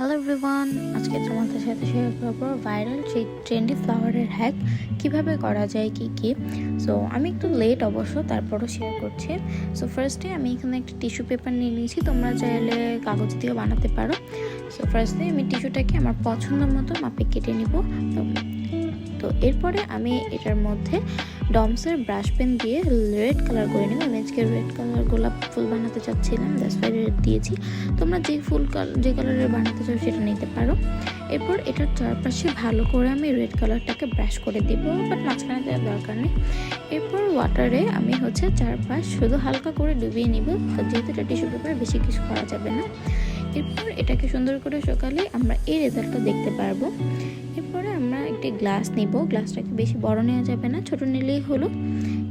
Hello everyone, আজকে তোমাদের সাথে শেয়ার করবো ভাইরাল সেই ট্রেন্ডি ফ্লাওয়ারের হ্যাক কিভাবে করা যায় কি। সো আমি একটু লেট অবশ্য, তারপরও শেয়ার করছি। সো ফার্স্টে আমি এখানে একটা টিস্যু পেপার নিয়ে নিয়েছি, তোমরা চাইলে কাগজ দিয়েও বানাতে পারো। সো ফার্স্টে আমি টিস্যুটাকে আমার পছন্দ মতো মাপে কেটে নিব। তো এরপরে আমি এটার মধ্যে ডমসের ব্রাশ পেন দিয়ে রেড কালার করে নেব। আমি আজকে রেড কালার গোলাপ ফুল বানাতে চাচ্ছিলাম, দ্যাটস ওয়াই রেড দিয়েছি। তোমরা যে কালারের বানাতে চাও সেটা নিতে পারো। এরপর এটার চারপাশে ভালো করে আমি রেড কালারটাকে ব্রাশ করে দেব, বাট মাঝখানে দেওয়ার দরকার নেই। এরপর ওয়াটারে আমি চারপাশ শুধু হালকা করে ডুবিয়ে নিব, যেহেতু এটা টিস্যু পেপার বেশি কিছু করা যাবে না। এরপর এটাকে সুন্দর করে শুকালে আমরা এই রেজাল্টটা দেখতে পারবো। এরপরে আমরা একটি গ্লাস নিব, গ্লাসটাকে বেশি বড় নেওয়া যাবে না, ছোট নিলেই হলো।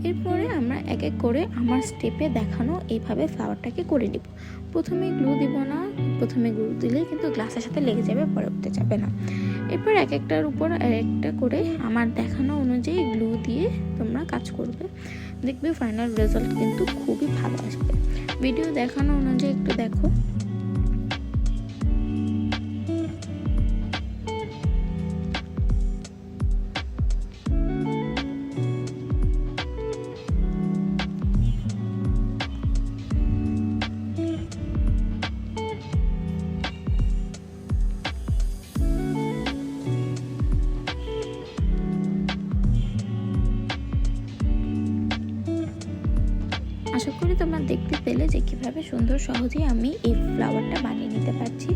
এরপরে আমরা এক এক করে আমার স্টেপে দেখানো এইভাবে ফ্লাওয়ারটাকে করে নিব। প্রথমে গ্লু দিব না, প্রথমে গ্লু দিলেই কিন্তু গ্লাসের সাথে লেগে যাবে, পরে উঠতে যাবে না। এরপর এক একটার উপর একটা করে আমার দেখানো অনুযায়ী গ্লু দিয়ে তোমরা কাজ করবে, দেখবে ফাইনাল রেজাল্ট কিন্তু খুবই ভালো আসবে। ভিডিও দেখানো অনুযায়ী একটু দেখো। আশা করি তোমরা দেখতে পেলে যে কীভাবে সুন্দর সহজেই আমি এই ফ্লাওয়ারটা বানিয়ে নিতে পারছি।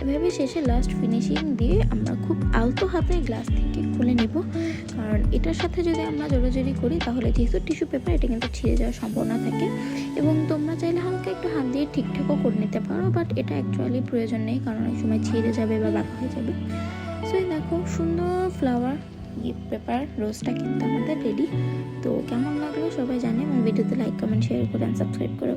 এভাবে শেষে লাস্ট ফিনিশিং দিয়ে আমরা খুব আলতো হাতে গ্লাস থেকে খুলে নিব, কারণ এটার সাথে যদি আমরা জোরাজোরি করি তাহলে যেহেতু টিস্যু পেপার, এটা কিন্তু ছিঁড়ে যাওয়ার সম্ভাবনা থাকে। এবং তোমরা চাইলে হালকা একটু হাত দিয়ে ঠিকঠাকও করে নিতে পারো, বাট এটা অ্যাকচুয়ালি প্রয়োজন নেই, কারণ এই সময় ছিঁড়ে যাবে বা বাঁকা হয়ে যাবে। সো এই দেখো সুন্দর ফ্লাওয়ার গিফট পেপার রোজটা কিন্তু আমাদের রেডি। তো কেমন লাগলো সবাই জানে, এবং ভিডিওতে লাইক কমেন্ট শেয়ার করে সাবস্ক্রাইব করো।